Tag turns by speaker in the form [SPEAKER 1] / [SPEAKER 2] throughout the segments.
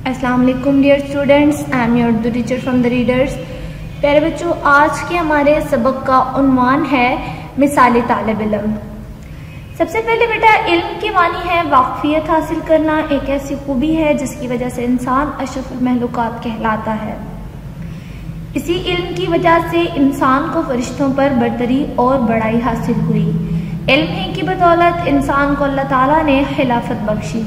[SPEAKER 1] السلام علیکم dear students, I am your Urdu teacher from the readers. پیارے بچوں، آج کے ہمارے سبق کا عنوان ہے مثالی طالب علم۔ سب سے پہلے بیٹا، علم کی معنی ہے واقفیت حاصل کرنا، ایک ایسی خوبی ہے جس کی وجہ سے انسان اشرف المخلوقات کہلاتا ہے۔ اسی علم کی وجہ سے انسان کو فرشتوں پر برتری اور بڑائی حاصل ہوئی۔ علم ہی کی بدولت انسان کو اللہ تعالیٰ نے خلافت بخشی۔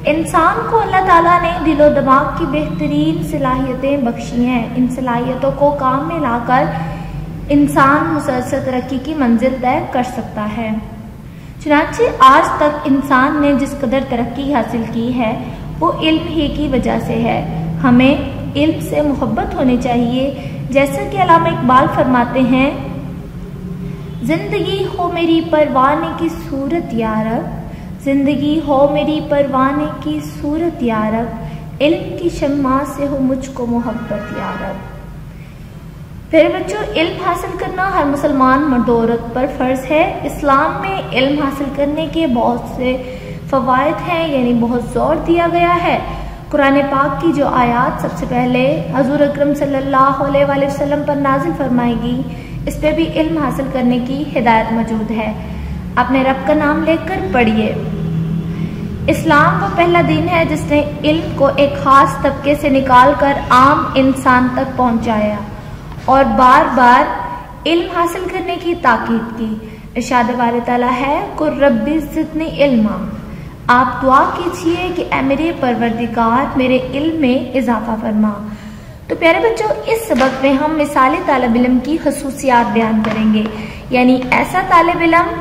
[SPEAKER 1] انسان کو اللہ تعالیٰ نے دل و دماغ کی بہترین صلاحیتیں بخشی ہیں۔ ان صلاحیتوں کو کام میں لا کر انسان مسلسل ترقی کی منزل طے کر سکتا ہے۔ چنانچہ آج تک انسان نے جس قدر ترقی حاصل کی ہے وہ علم ہی کی وجہ سے ہے۔ ہمیں علم سے محبت ہونی چاہیے، جیسا کہ علامہ اقبال فرماتے ہیں، زندگی ہو میری پروانے کی صورت یارب، زندگی ہو میری پروانے کی صورت یارب، علم کی شمع سے ہو مجھ کو محبت یارب۔ پھر بچوں، علم حاصل کرنا ہر مسلمان مرد و عورت پر فرض ہے۔ اسلام میں علم حاصل کرنے کے بہت سے فوائد ہیں، یعنی بہت زور دیا گیا ہے۔ قرآن پاک کی جو آیات سب سے پہلے حضور اکرم صلی اللہ علیہ وآلہ وسلم پر نازل فرمائے گی، اس پہ بھی علم حاصل کرنے کی ہدایت موجود ہے۔ اپنے رب کا نام لے کر پڑھیے۔ اسلام وہ پہلا دین ہے جس نے علم کو ایک خاص طبقے سے نکال کر عام انسان تک پہنچایا اور بار بار علم حاصل کرنے کی تاکید کی۔ ارشاد باری تعالیٰ ہے، قُل رَبِّ زِدْنِی عِلْمًا، آپ دعا کیجئے کہ اے میرے پروردگار میرے علم میں اضافہ فرما۔ تو پیارے بچوں، اس سبق میں ہم مثالی طالب علم کی خصوصیات بیان کریں گے، یعنی ایسا طالب علم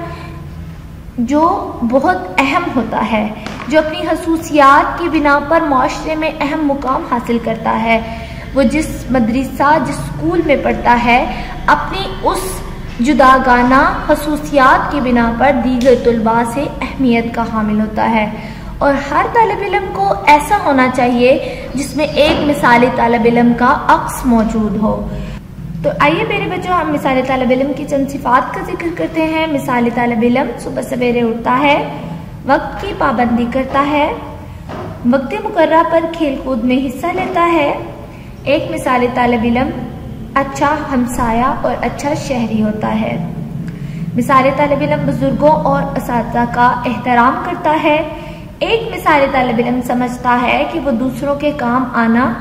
[SPEAKER 1] جو بہت اہم ہوتا ہے، جو اپنی خصوصیات کی بنا پر معاشرے میں اہم مقام حاصل کرتا ہے۔ وہ جس مدرسہ، جس اسکول میں پڑھتا ہے، اپنی اس جداگانہ خصوصیات کی بنا پر دیگر طلباء سے اہمیت کا حامل ہوتا ہے۔ اور ہر طالب علم کو ایسا ہونا چاہیے جس میں ایک مثالی طالب علم کا عکس موجود ہو۔ تو آئیے میرے بچوں، ہم مثالی طالب علم کی چند صفات کا ذکر کرتے ہیں۔ مثالی طالب علم صبح سویرے اٹھتا ہے، وقت کی پابندی کرتا ہے، وقت مقررہ پر کھیل کود میں حصہ لیتا ہے۔ ایک مثالی طالب علم اچھا ہمسایہ اور اچھا شہری ہوتا ہے۔ مثالی طالب علم بزرگوں اور اساتذہ کا احترام کرتا ہے۔ ایک مثالی طالب علم سمجھتا ہے کہ وہ دوسروں کے کام آنا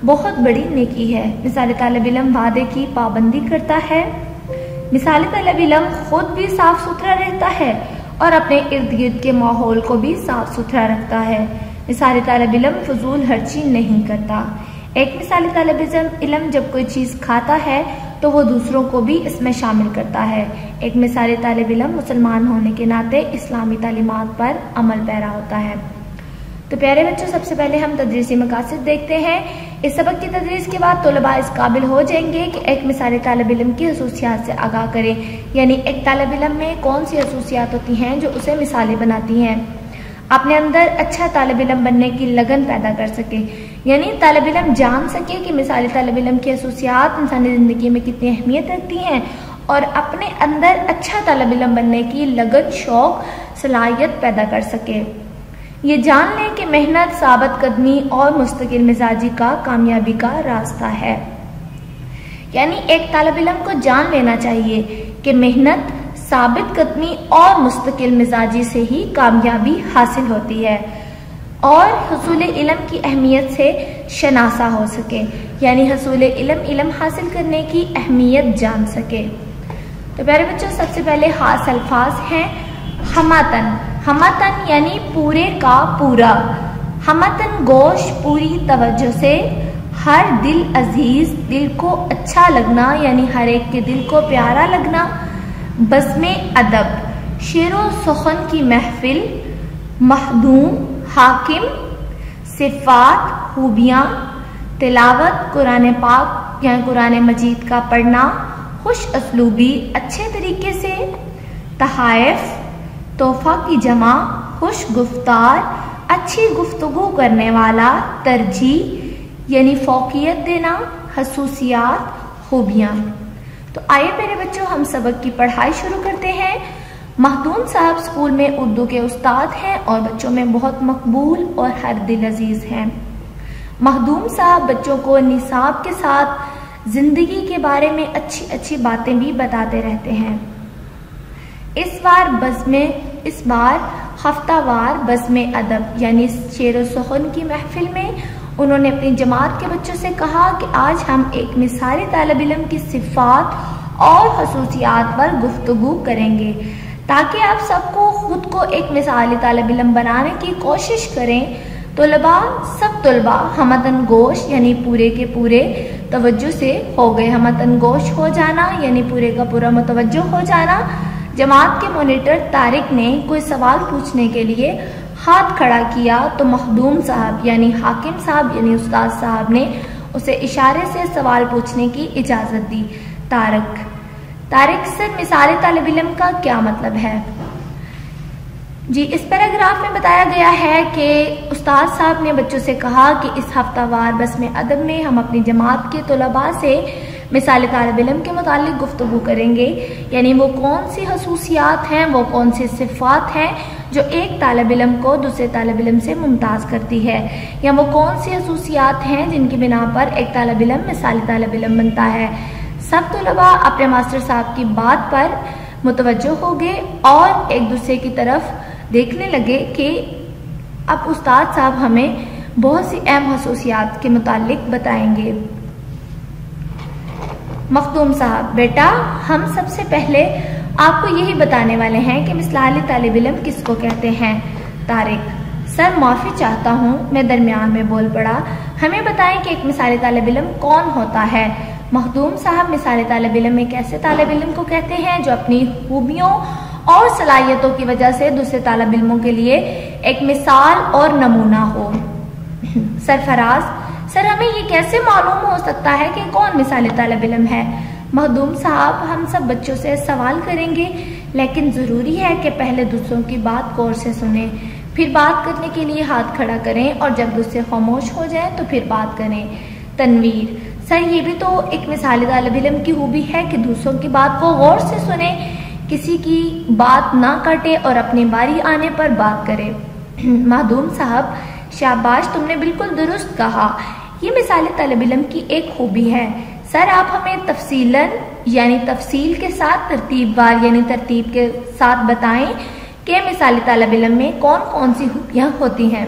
[SPEAKER 1] بہت بڑی نیکی ہے۔ مثالی طالب علم وعدے کی پابندی کرتا ہے۔ مثالی طالب علم خود بھی صاف ستھرا رہتا ہے اور اپنے ارد گرد کے ماحول کو بھی صاف ستھرا رکھتا ہے۔ مثالی طالب علم فضول خرچی نہیں کرتا۔ ایک مثالی طالب علم جب کوئی چیز کھاتا ہے تو وہ دوسروں کو بھی اس میں شامل کرتا ہے۔ ایک مثالی طالب علم مسلمان ہونے کے ناطے اسلامی تعلیمات پر عمل پیرا ہوتا ہے۔ تو پیارے بچوں، سب سے پہلے ہم تدریسی مقاصد دیکھتے ہیں۔ اس سبق کی تدریس کے بعد طلباء اس قابل ہو جائیں گے کہ ایک مثالی طالب علم کی خصوصیات سے آگاہ کریں، یعنی ایک طالب علم میں کون سی خصوصیات ہوتی ہیں جو اسے مثالی بناتی ہیں، اپنے اندر اچھا طالب علم بننے کی لگن پیدا کر سکے، یعنی طالب علم جان سکے کہ مثالی طالب علم کی خصوصیات انسانی زندگی میں کتنی اہمیت رکھتی ہیں، اور اپنے اندر اچھا طالب علم بننے کی لگن، شوق، صلاحیت پیدا کر سکے۔ یہ جان لیں کہ محنت، ثابت قدمی اور مستقل مزاجی کا کامیابی کا راستہ ہے۔ یعنی ایک طالب علم کو جان لینا چاہیے کہ محنت، ثابت قدمی اور مستقل مزاجی سے ہی کامیابی حاصل ہوتی ہے، اور حصول علم کی اہمیت سے شناسا ہو سکے، یعنی حصول علم حاصل کرنے کی اہمیت جان سکے۔ تو پیارے بچوں، سب سے پہلے خاص الفاظ ہیں ہمتن۔ ہمتن یعنی پورے کا پورا۔ ہمتن گوش، پوری توجہ سے، ہر دل عزیز، دل کو اچھا لگنا، یعنی ہر ایک کے دل کو پیارا لگنا، بزم ادب، شعر و سخن کی محفل، مخدوم، حاکم، صفات، خوبیاں، تلاوت قرآن پاک یا قرآن مجید کا پڑھنا، خوش اسلوبی، اچھے طریقے سے، تحائف، تحفہ کی جمع، خوش گفتار، اچھی گفتگو کرنے والا، ترجیح یعنی فوقیت دینا، خصوصیات، خوبیاں۔ تو آئیے میرے بچوں، ہم سبق کی پڑھائی شروع کرتے ہیں۔ مخدوم صاحب اسکول میں اردو کے استاد ہیں اور بچوں میں بہت مقبول اور ہر دل عزیز ہیں۔ مخدوم صاحب بچوں کو نصاب کے ساتھ زندگی کے بارے میں اچھی اچھی باتیں بھی بتاتے رہتے ہیں۔ اس بار ہفتہ وار بزم ادب یعنی شعر و سخن کی محفل میں انہوں نے اپنی جماعت کے بچوں سے کہا کہ آج ہم ایک مثالی طالب علم کی صفات اور خصوصیات پر گفتگو کریں گے تاکہ آپ سب خود کو ایک مثالی طالب علم بنانے کی کوشش کریں۔ سب طلباء ہمتن گوش یعنی پورے کے پورے توجہ سے ہو گئے۔ ہمتن گوش ہو جانا یعنی پورے کا پورا متوجہ ہو جانا۔ جماعت کے مانیٹر طارق نے کوئی سوال پوچھنے کے لیے ہاتھ کھڑا کیا تو مخدوم صاحب یعنی حاکم صاحب یعنی استاد صاحب نے اسے اشارے سے سوال پوچھنے کی اجازت دی۔ طارق سر مثالی طالب علم کا کیا مطلب ہے؟ جی، اس پیراگراف میں بتایا گیا ہے کہ استاد صاحب نے بچوں سے کہا کہ اس ہفتہ وار بزم ادب میں ہم اپنی جماعت کے طلباء سے مثالی طالب علم کے متعلق گفتگو کریں گے، یعنی وہ کون سی خصوصیات ہیں، وہ کون سی صفات ہیں جو ایک طالب علم کو دوسرے طالب علم سے ممتاز کرتی ہے، یا وہ کون سی خصوصیات ہیں جن کی بنا پر ایک طالب علم مثالی طالب علم بنتا ہے۔ سب طلباء اپنے ماسٹر صاحب کی بات پر متوجہ ہو گئے اور ایک دوسرے کی طرف دیکھنے لگے کہ اب استاد صاحب ہمیں بہت سی اہم خصوصیات کے متعلق بتائیں گے۔ مخدوم صاحب: بیٹا، ہم سب سے پہلے آپ کو یہی بتانے والے ہیں کہ مثالی طالب علم کس کو کہتے ہیں۔ طارق: سر معافی چاہتا ہوں، میں درمیان میں بول پڑا، ہمیں بتائیں کہ ایک مثالی طالب علم کون ہوتا ہے۔ مخدوم صاحب: مثالی طالب علم ایک ایسے طالب علم کو کہتے ہیں جو اپنی خوبیوں اور صلاحیتوں کی وجہ سے دوسرے طالب علموں کے لیے ایک مثال اور نمونہ ہو۔ سرفراز: سر ہمیں یہ کیسے معلوم ہو سکتا ہے کہ کون مثالی طالب علم ہے؟ مخدوم صاحب: ہم سب بچوں سے سوال کریں گے، لیکن ضروری ہے کہ پہلے دوسروں کی بات غور سے سنیں، پھر بات کرنے کے لیے ہاتھ کھڑا کریں اور جب دوسرے خاموش ہو جائیں تو پھر بات کریں۔ تنویر: سر یہ بھی تو ایک مثالی طالب علم کی خوبی ہے کہ دوسروں کی بات کو غور سے سنے، کسی کی بات نہ کاٹے اور اپنی باری آنے پر بات کرے۔ مخدوم صاحب: شاباش، تم نے بالکل درست کہا، یہ مثالی طالب علم کی ایک خوبی ہے۔ سر آپ ہمیں تفصیل کے ساتھ ترتیب وار یعنی ترتیب کے ساتھ بتائیں کہ مثالی طالب علم میں کون کون سی خوبیاں ہوتی ہیں۔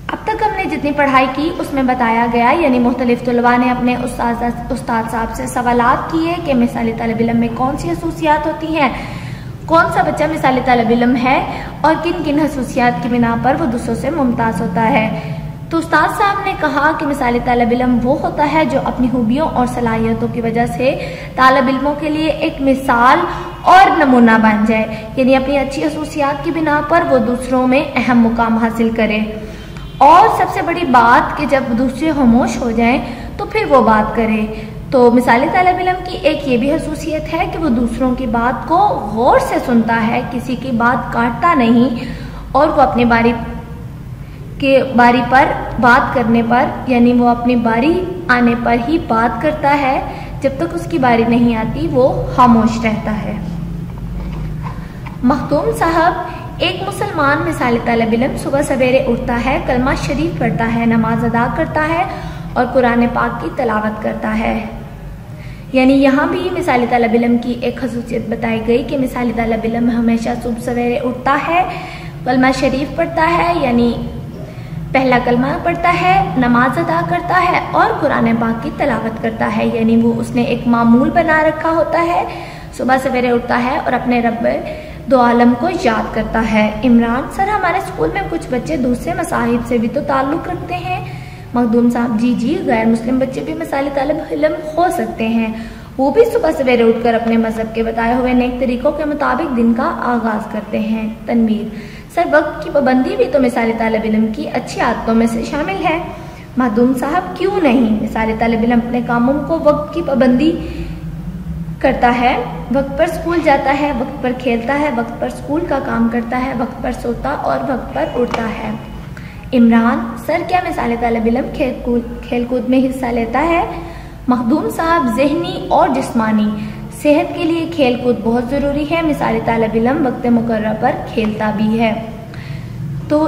[SPEAKER 1] اب تک ہم نے جتنی پڑھائی کی اس میں بتایا گیا، یعنی مختلف طلباء نے اپنے استاد صاحب سے سوالات کیے کہ مثالی طالب علم میں کون سی خصوصیات ہوتی ہیں، کون سا بچہ مثالی طالب علم ہے اور کن کن خصوصیات کی بنا پر وہ دوسروں سے ممتاز ہوتا ہے۔ تو استاد صاحب نے کہا کہ مثالی طالب علم وہ ہوتا ہے جو اپنی خوبیوں اور صلاحیتوں کی وجہ سے طالب علموں کے لیے ایک مثال اور نمونہ بن جائے، یعنی اپنی اچھی خصوصیات کی بنا پر وہ دوسروں میں اہم مقام حاصل کرے، اور سب سے بڑی بات کہ جب دوسرے خاموش ہو جائیں تو پھر وہ بات کرے۔ تو مثالی طالب علم کی ایک یہ بھی خصوصیت ہے کہ وہ دوسروں کی بات کو غور سے سنتا ہے، کسی کی بات کاٹتا نہیں، اور وہ اپنی باری پر بات کرنے پر یعنی وہ اپنی باری آنے پر ہی بات کرتا ہے، جب تک اس کی باری نہیں آتی وہ خاموش رہتا ہے۔ مخدوم صاحب: ایک مسلمان مثالی طالب علم صبح سویرے اٹھتا ہے، کلمہ شریف پڑھتا ہے، نماز ادا کرتا ہے اور قرآن پاک کی تلاوت کرتا ہے۔ یعنی یہاں بھی مثالی طالب علم کی ایک خصوصیت بتائی گئی کہ مثالی طالب علم ہمیشہ صبح سویرے اٹھتا ہے، کلمہ شریف پڑھتا ہے یعنی پہلا کلمہ پڑھتا ہے، نماز ادا کرتا ہے اور قرآن پاک کی تلاوت کرتا ہے، یعنی وہ اس نے ایک معمول بنا رکھا ہوتا ہے، صبح سویرے اٹھتا ہے اور اپنے رب دو عالم کو یاد کرتا ہے۔ عمران: سر ہمارے اسکول میں کچھ بچے دوسرے مذاہب سے بھی تو تعلق رکھتے ہیں۔ مخدوم صاحب: جی، غیر مسلم بچے بھی مثالی طالب علم ہو سکتے ہیں، وہ بھی صبح سویرے اٹھ کر اپنے مذہب کے بتائے ہوئے نیک طریقوں کے مطابق دن کا آغاز کرتے ہیں۔ تنویر: سر وقت کی پابندی بھی تو مثالی طالب علم کی اچھی عادتوں میں سے شامل ہے۔ مخدوم صاحب: کیوں نہیں، مثالی طالب علم اپنے کاموں کو وقت کی پابندی کرتا ہے، وقت پر اسکول جاتا ہے، وقت پر کھیلتا ہے، وقت پر اسکول کا کام کرتا ہے، وقت پر سوتا اور وقت پر اٹھتا ہے۔ عمران: سر کیا مثالی طالب علم کھیل کود میں حصہ لیتا ہے؟ مخدوم صاحب: ذہنی اور جسمانی صحت کے لیے کھیل کود بہت ضروری ہے، مثالی طالب علم وقت مقررہ پر کھیلتا بھی ہے۔ تو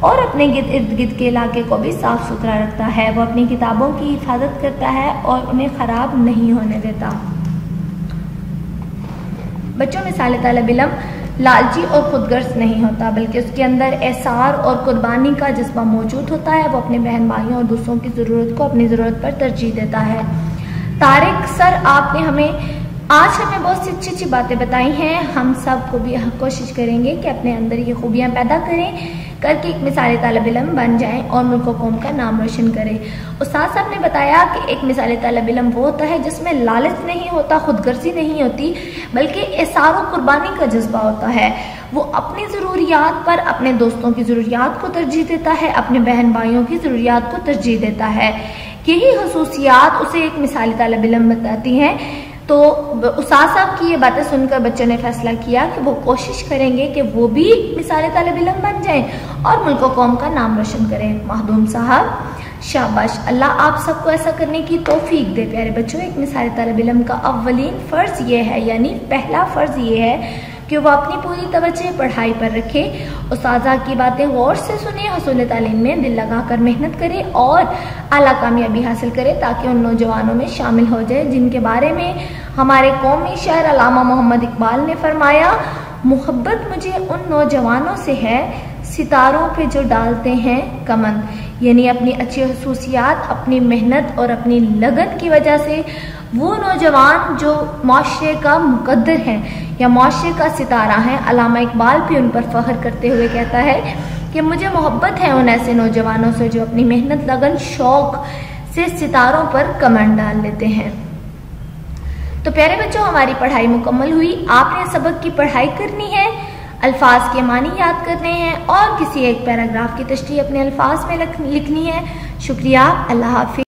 [SPEAKER 1] اور اپنے ارد گرد کے علاقے کو بھی صاف ستھرا رکھتا ہے۔ وہ اپنی کتابوں کی حفاظت کرتا ہے اور انہیں خراب نہیں ہونے دیتا۔ بچوں، مثال طالب علم لالچی اور خود غرض نہیں ہوتا، بلکہ اس کے اندر احسار اور قربانی کا جذبہ موجود ہوتا ہے۔ وہ اپنے بہن بھائیوں اور دوسروں کی ضرورت کو اپنی ضرورت پر ترجیح دیتا ہے۔ طارق سر، آپ نے آج ہمیں بہت سی اچھی باتیں بتائی ہیں۔ ہم سب کو بھی کوشش کریں گے کہ اپنے اندر یہ خوبیاں پیدا کریں کر کے ایک مثالی طالب علم بن جائیں اور ملک و قوم کا نام روشن کریں۔ استاد صاحب نے بتایا کہ ایک مثالی طالب علم وہ ہوتا ہے جس میں لالچ نہیں ہوتا، خود غرضی نہیں ہوتی، بلکہ احسار و قربانی کا جذبہ ہوتا ہے۔ وہ اپنی ضروریات پر اپنے دوستوں کی ضروریات کو ترجیح دیتا ہے، اپنے بہن بھائیوں کی ضروریات کو ترجیح دیتا ہے۔ یہی خصوصیات اسے ایک مثالی طالب علم بتاتی ہیں۔ تو استاد صاحب کی یہ باتیں سن کر بچوں نے فیصلہ کیا کہ وہ کوشش کریں گے کہ وہ بھی مثالی طالب علم بن جائیں اور ملک و قوم کا نام روشن کریں۔ مخدوم صاحب، شاباش، اللہ آپ سب کو ایسا کرنے کی توفیق دے۔ پیارے بچوں، ایک مثالی طالب علم کا اولین فرض یہ ہے، یعنی پہلا فرض یہ ہے کہ وہ اپنی پوری توجہ پڑھائی پر رکھے، اساتذہ کی باتیں غور سے سنے، حصول تعلیم میں دل لگا کر محنت کرے اور اعلیٰ کامیابی حاصل کرے تاکہ ان نوجوانوں میں شامل ہو جائے جن کے بارے میں ہمارے قومی شاعر علامہ محمد اقبال نے فرمایا، محبت مجھے ان نوجوانوں سے ہے ستاروں پہ جو ڈالتے ہیں کمند، یعنی اپنی اچھی خصوصیات، اپنی محنت اور اپنی لگن کی وجہ سے وہ نوجوان جو معاشرے کا مقدر ہیں یا معاشرے کا ستارہ ہیں، علامہ اقبال بھی ان پر فخر کرتے ہوئے کہتا ہے کہ مجھے محبت ہے ان ایسے نوجوانوں سے جو اپنی محنت، لگن، شوق سے ستاروں پر کمند ڈال لیتے ہیں۔ تو پیارے بچوں، ہماری پڑھائی مکمل ہوئی۔ آپ نے سبق کی پڑھائی کرنی ہے، الفاظ کے معنی یاد کرنے ہیں اور کسی ایک پیراگراف کی تشریح اپنے الفاظ میں لکھنی ہے۔ شکریہ، اللہ حافظ۔